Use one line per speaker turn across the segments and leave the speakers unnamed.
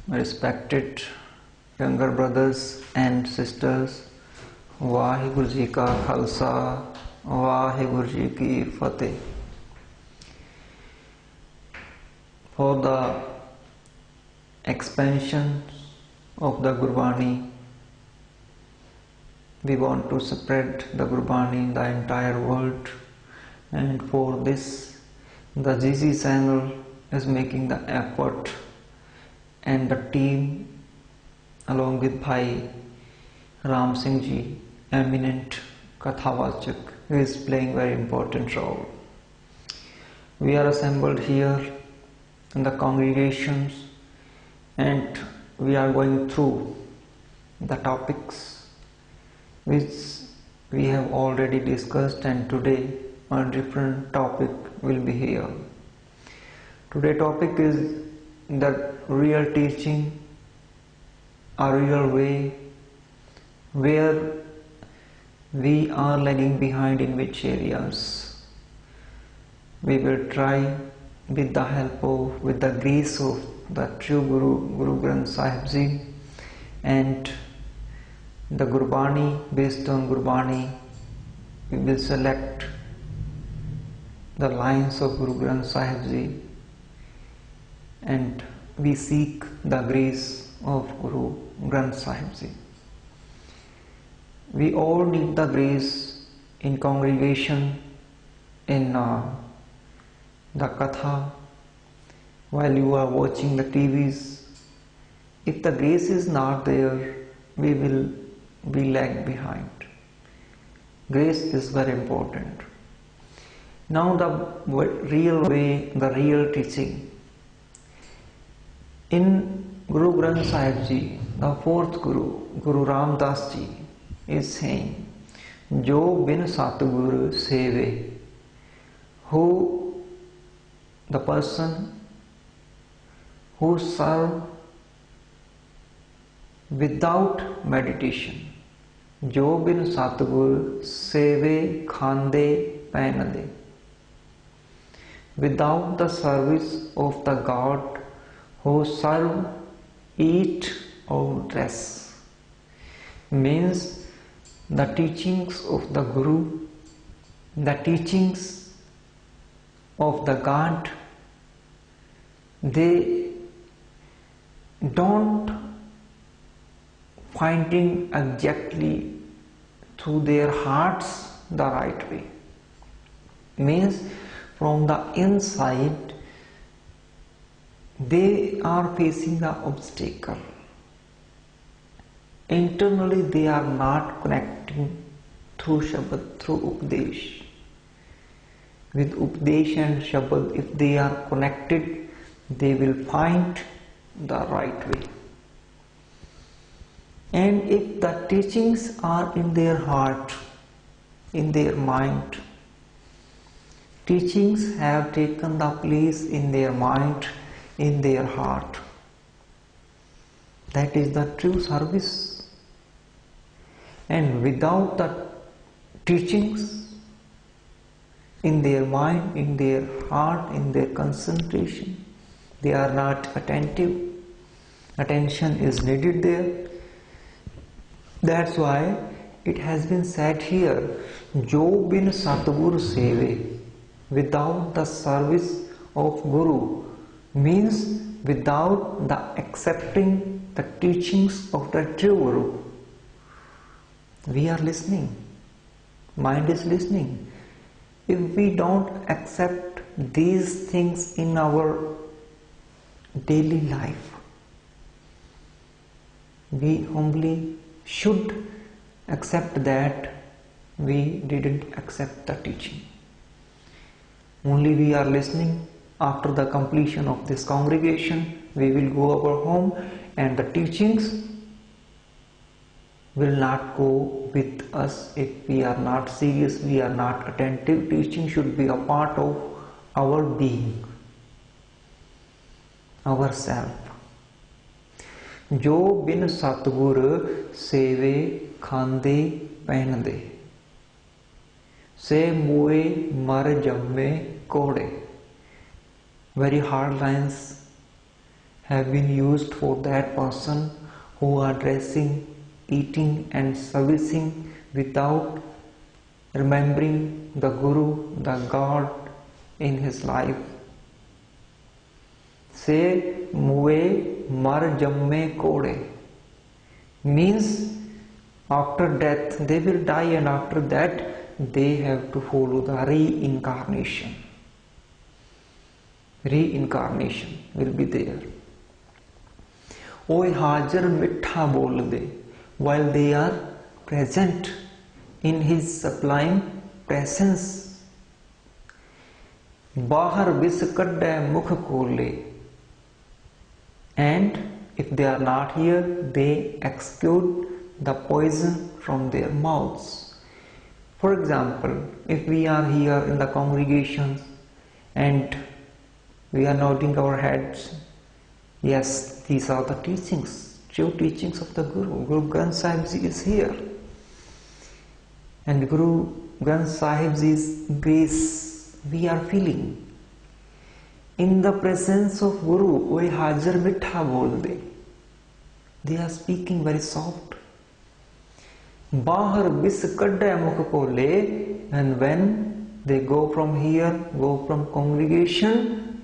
Respected younger brothers and sisters, Waheguru ji का खालसा वाहिगुरु जी की फतेह. For the expansion of the Gurbani, we want to spread the Gurbani in the entire world, and for this the GC channel is making the effort, and the team along with Bhai Ram Singh ji, eminent Kathavachak, is playing very important role. We are assembled here in the congregations and we are going through the topics which we have already discussed, and today a different topic will be here. Today's topic is the real teaching, a real way, where we are lagging behind in which areas. We will try with the help of, with the grace of the true Guru Granth Sahib Ji, and the Gurbani. Based on Gurbani, we will select the lines of Guru Granth Sahib Ji, and we seek the grace of Guru Granth Sahib Ji. We all need the grace in congregation, in the Katha, while you are watching the TVs. If the grace is not there, we will be lag behind. Grace is very important. Now the real way, the real teaching. In Guru Granth Sahib Ji, the fourth Guru, Guru Ram Das Ji, is saying, Jo bin Satguru Seve, who the person who serve without meditation. Jo bin Satguru Seve Khande Painade. Without the service of the God who serve, eat or dress. Means the teachings of the Guru, the teachings of the God, they don't finding exactly through their hearts the right way. Means from the inside they are facing the obstacle. Internally they are not connecting through Shabad, through Updesh. With Updesh and Shabad, if they are connected, they will find the right way. And if the teachings are in their heart, in their mind, teachings have taken the place in their mind, in their heart. That is the true service. And without the teachings in their mind, in their heart, in their concentration, they are not attentive. Attention is needed there. That's why it has been said here, Jo bin Satguru Seve, without the service of Guru, means without the accepting the teachings of the true Guru. We are listening, mind is listening. If we don't accept these things in our daily life, we humbly should accept that we didn't accept the teaching. Only we are listening. After the completion of this congregation, we will go our home, and the teachings will not go with us if we are not serious, we are not attentive. Teaching should be a part of our being, ourself. Jo bin Satguru Seve Khande Painade, Se Moe Mar Jamme Kode. Very hard lines have been used for that person who are dressing, eating and servicing without remembering the Guru, the God in his life. Say muve mar jamme kode means after death they will die, and after that they have to follow the reincarnation. Reincarnation will be there. Oy hajar mitha bol de, while they are present in his sublime presence. Bahar vis kadde mukh khole, and if they are not here, they execute the poison from their mouths. For example, if we are here in the congregation and we are nodding our heads, yes, these are the teachings, true teachings of the Guru. Guru Granth Sahib Ji is here. And Guru Granth Sahib Ji's grace we are feeling. In the presence of Guru, Oye Hajar Mitha Bol De. They are speaking very soft. Bahar Bis Kadde Mukh Kole, and when they go from here, go from congregation,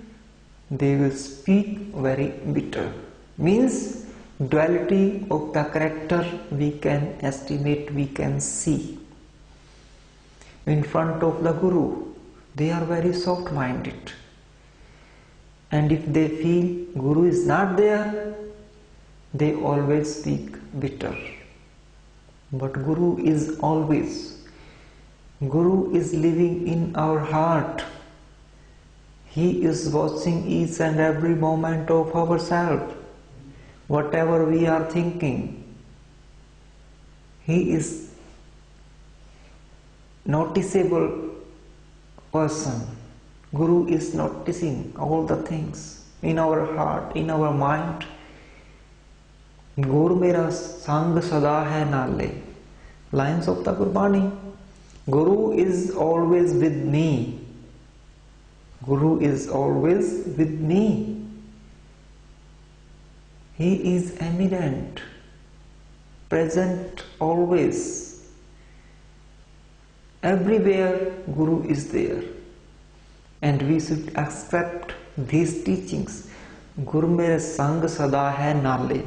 they will speak very bitter. Means duality of the character we can estimate, we can see. In front of the Guru, they are very soft-minded. And if they feel Guru is not there, they always speak bitter. But Guru is always. Guru is living in our heart. He is watching each and every moment of ourselves. Whatever we are thinking, He is noticeable person. Guru is noticing all the things in our heart, in our mind. Gur mera sang sada hai naale. Lines of the Gurbani. Guru is always with me. Guru is always with me. He is eminent, present always. Everywhere Guru is there. And we should accept these teachings. Guru mere sang sada hai naale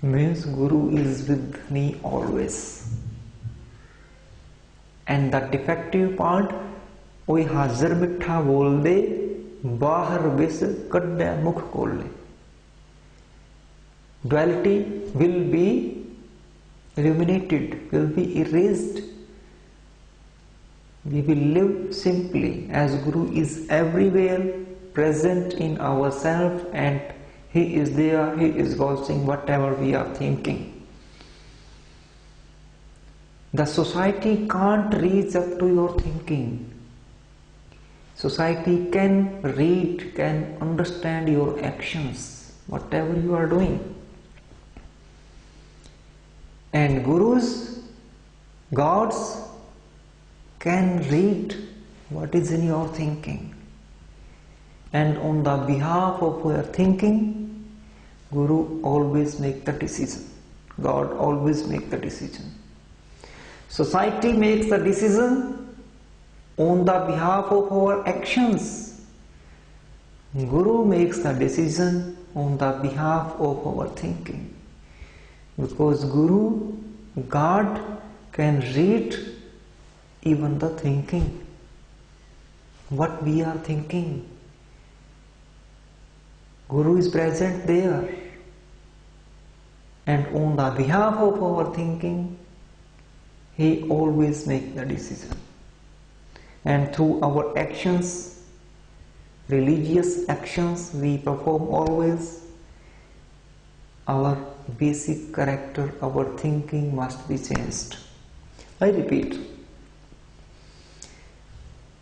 means Guru is with me always. And the defective part, Oye hajar mitha bol de, bahar vis kadde mukh khole. Duality will be eliminated, will be erased. We will live simply as Guru is everywhere present in ourselves, and He is there, He is watching whatever we are thinking. The society can't reach up to your thinking. Society can read, can understand your actions, whatever you are doing. And Gurus, gods, can read what is in your thinking. And on the behalf of your thinking, Guru always make the decision. God always make the decision. Society makes the decision on the behalf of our actions. Guru makes the decision on the behalf of our thinking. Because Guru, God, can read even the thinking, what we are thinking. Guru is present there, and on the behalf of our thinking, He always makes the decision. And through our actions, religious actions we perform always, our basic character, our thinking must be changed. I repeat,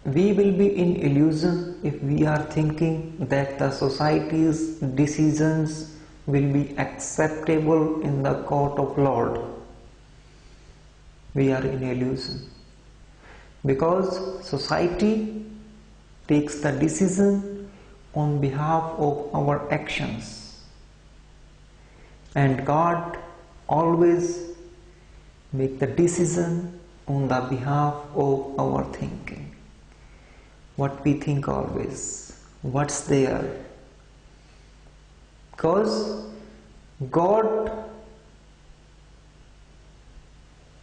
we will be in illusion if we are thinking that the society's decisions will be acceptable in the court of Lord. We are in illusion. Because society takes the decision on behalf of our actions. And God always make the decision on the behalf of our thinking. What we think always, what's there. Because God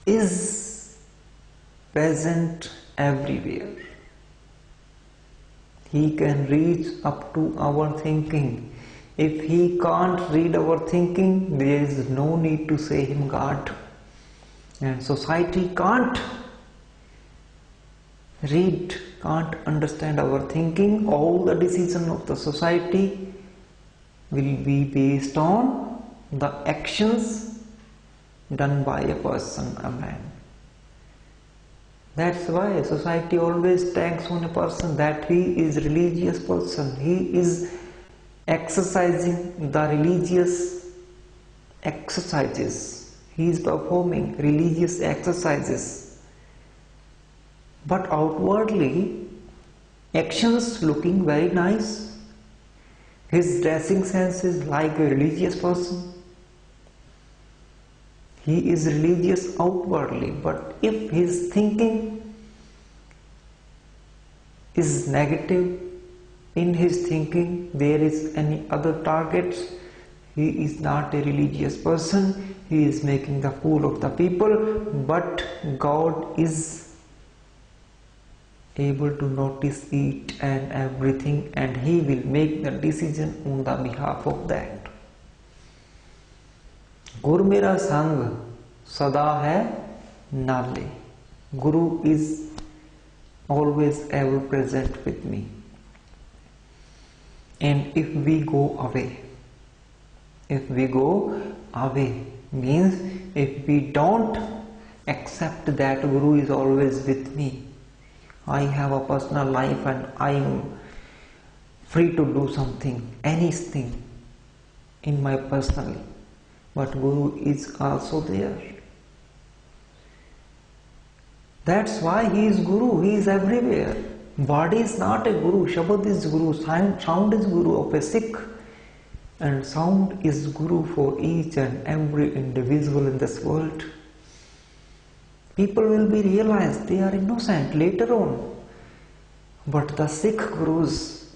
is present everywhere. He can reach up to our thinking. If He can't read our thinking, there is no need to say Him God. And society can't read, can't understand our thinking. All the decisions of the society will be based on the actions done by a person, a man. That's why society always tags on a person that he is religious person. He is exercising the religious exercises. He is performing religious exercises. But outwardly, actions looking very nice. His dressing sense is like a religious person. He is religious outwardly, but if his thinking is negative, in his thinking there is any other targets, he is not a religious person. He is making the fool of the people, but God is able to notice each and everything, and He will make the decision on the behalf of that. गुरु मेरा संग सदा है नाले. Guru is always ever present with me. And if we go away means if we don't accept that Guru is always with me, I have a personal life and I am free to do something, anything in my personal, but Guru is also there. That's why He is Guru, He is everywhere. Body is not a Guru, Shabad is Guru, sound is Guru of a Sikh, and sound is Guru for each and every individual in this world. People will be realized they are innocent later on, but the Sikh Gurus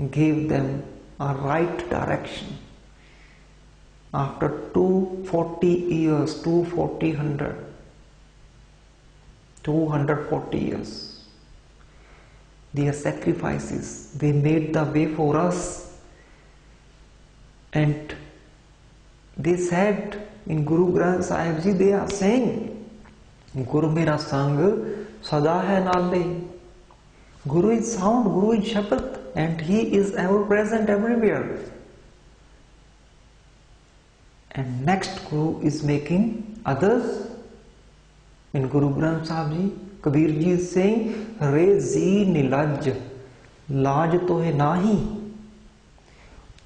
gave them a right direction. After 240 years, 240 years, their sacrifices, they made the way for us, and they said in Guru Granth Sahib Ji, they are saying, Guru mera sang sada hai naale. Guru is sound, Guru is Shabad, and He is ever present everywhere. And next Guru is making others. In Guru Granth Sahib Ji, Kabir Ji is saying, Re zi nilaj, laj to hai nahi.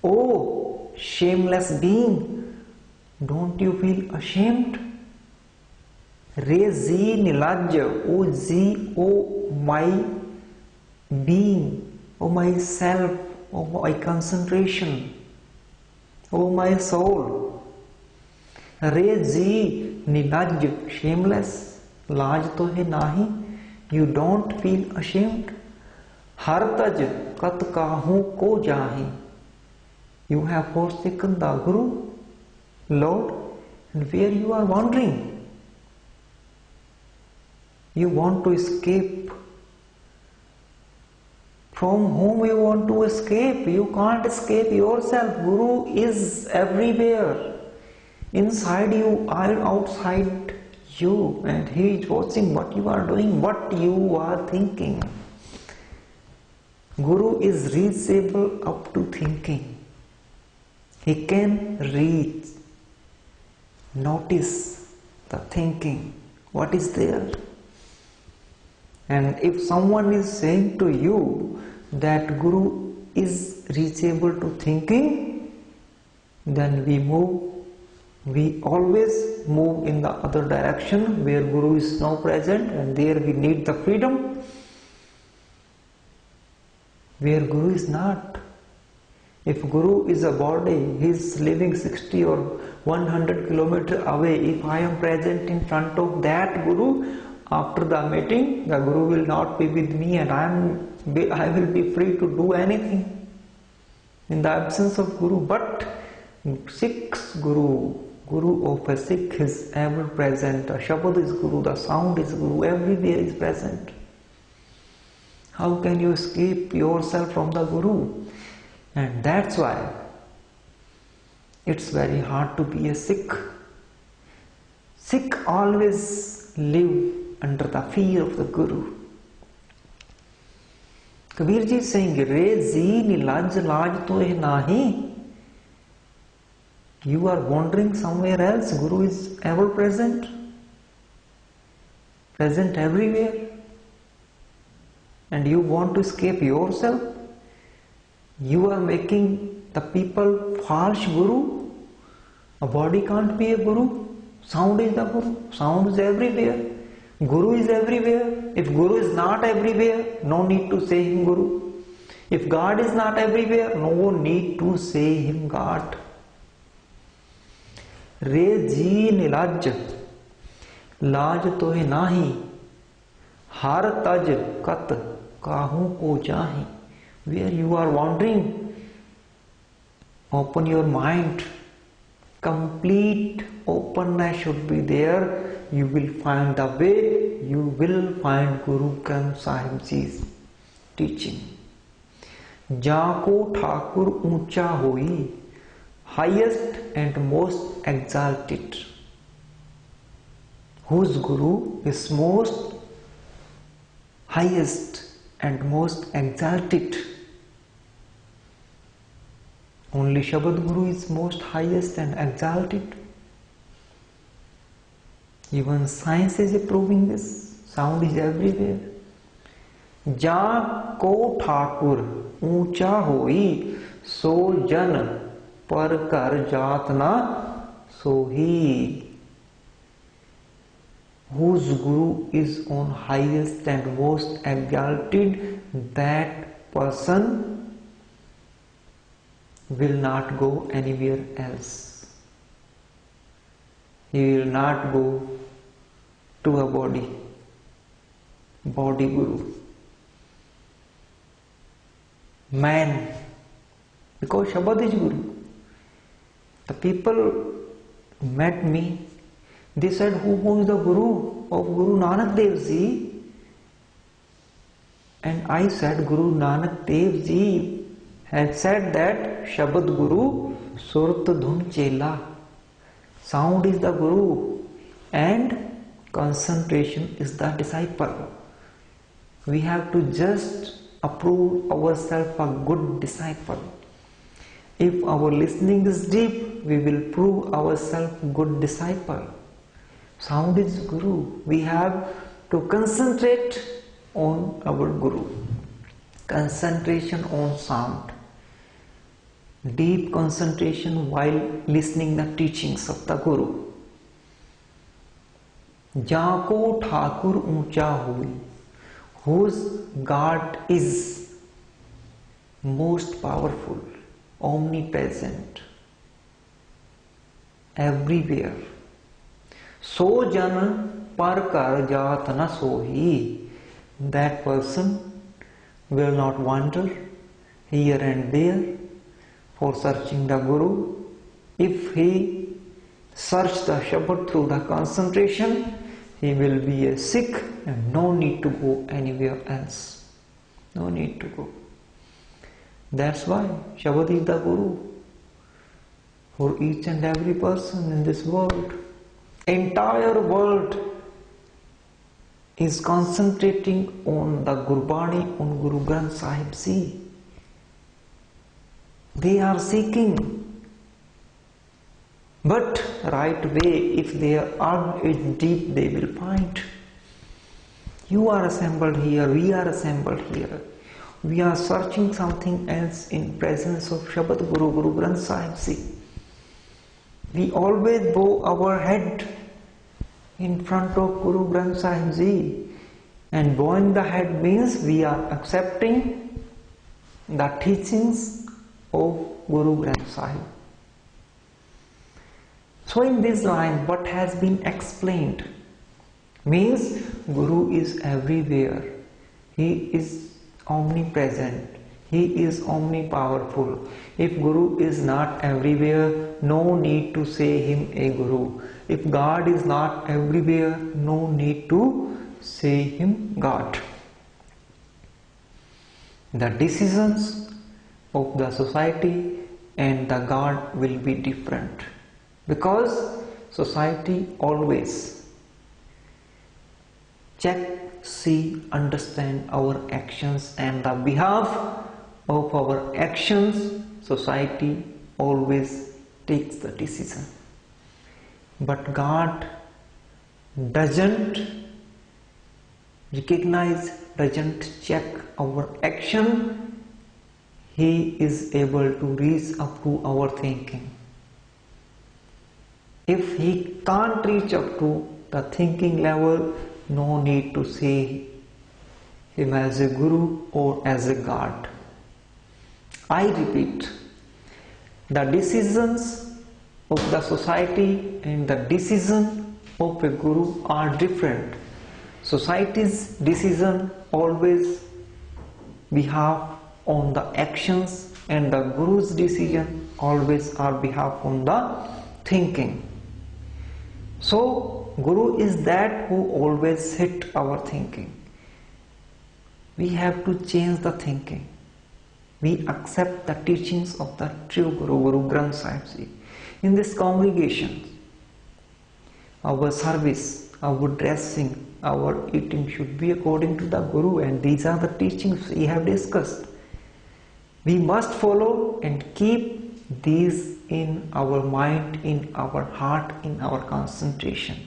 Oh, shameless being, don't you feel ashamed? Re zi nilaj, oh zi, oh my being, oh my self, oh my concentration, oh my soul. Re zi nilaj, shameless, laj to hai nahi, you don't feel ashamed. Har taj kat kahu ko jahi, you have forsaken the Guru, Lord, and where you are wandering. You want to escape. From whom you want to escape? You can't escape yourself. Guru is everywhere. Inside you or outside you, and He is watching what you are doing, what you are thinking. Guru is reachable up to thinking. He can reach, notice the thinking, what is there. And if someone is saying to you that Guru is reachable to thinking, then we always move in the other direction where Guru is now present, and there we need the freedom. Where Guru is not, If Guru is a body, he is living 60 or 100 kilometers away. If I am present in front of that Guru, after the meeting, the Guru will not be with me, and I will be free to do anything in the absence of Guru. But Sikh's Guru of a Sikh is ever present. The Shabad is Guru, the sound is Guru, everywhere is present. How can you escape yourself from the Guru? And that's why it's very hard to be a Sikh. Sikh always live under the fear of the Guru. Kabir ji is saying, Re ji nilaj laj toh nahi. You are wandering somewhere else. Guru is ever present. Present everywhere. And you want to escape yourself. You are making the people false Guru. A body can't be a Guru. Sound is the Guru. Sound is everywhere. Guru is everywhere. If Guru is not everywhere, no need to say him Guru. If God is not everywhere, no need to say him God. Re ji nilaj लाज तोहे नाही, har taj kat kahu ko jahi. Where you are wandering, open your mind. Complete openness should be there. You will find the way. You will find Guru Granth Sahib Ji's teaching. Jaako Thakur Uncha Hoi, highest and most exalted. Whose Guru is most highest and most exalted. Only Shabad Guru is most highest and exalted. Even science is proving this. Sound is everywhere. Ja ko Thakur ऊंचा होई सो जन पर कर जात ना सोही. Whose Guru is on highest and most exalted, that person will not go anywhere else. He will not go to a body Guru. Man, because Shabad is Guru. The people met me. They said, who is the Guru of Guru Nanak Dev Ji? And I said, Guru Nanak Dev Ji had said that Shabad Guru Surat Dhun Chela. Sound is the Guru and concentration is the disciple. We have to just approve ourselves a good disciple. If our listening is deep, we will prove ourselves good disciple. Sound is Guru. We have to concentrate on our Guru. Concentration on sound. Deep concentration while listening the teachings of the Guru. Jaako Thakur Uncha Hui, whose God is most powerful, omnipresent, everywhere. So jan par kar jaat na sohi. That person will not wander here and there for searching the Guru. If he search the Shabad through the concentration, he will be a Sikh and no need to go anywhere else. No need to go. That's why Shabad is the Guru for each and every person in this world. Entire world is concentrating on the Gurbani, on Guru Granth Sahib Ji. They are seeking, but right way, if they are deep, they will find. You are assembled here, we are assembled here. We are searching something else in presence of Shabad Guru, Guru Granth Sahib Ji. We always bow our head in front of Guru Granth Sahib Ji, and bowing the head means we are accepting the teachings of Guru Granth Sahib. So in this line, what has been explained means Guru is everywhere. He is omnipresent. He is omnipowerful. If Guru is not everywhere, no need to say him a Guru. If God is not everywhere, no need to say him God. The decisions of the society and the God will be different, because society always check, see, understand our actions, and the behalf of our actions society always takes the decision. But God doesn't recognize, doesn't check our action. He is able to reach up to our thinking. If he can't reach up to the thinking level, no need to see him as a Guru or as a God. I repeat, the decisions of the society and the decision of a Guru are different. Society's decision always behalf on the actions, and the Guru's decision always are behalf on the thinking. So Guru is that who always hit our thinking. We have to change the thinking. We accept the teachings of the true Guru, Guru Granth Sahib Ji. In this congregation, our service, our dressing, our eating should be according to the Guru, and these are the teachings we have discussed. We must follow and keep these in our mind, in our heart, in our concentration.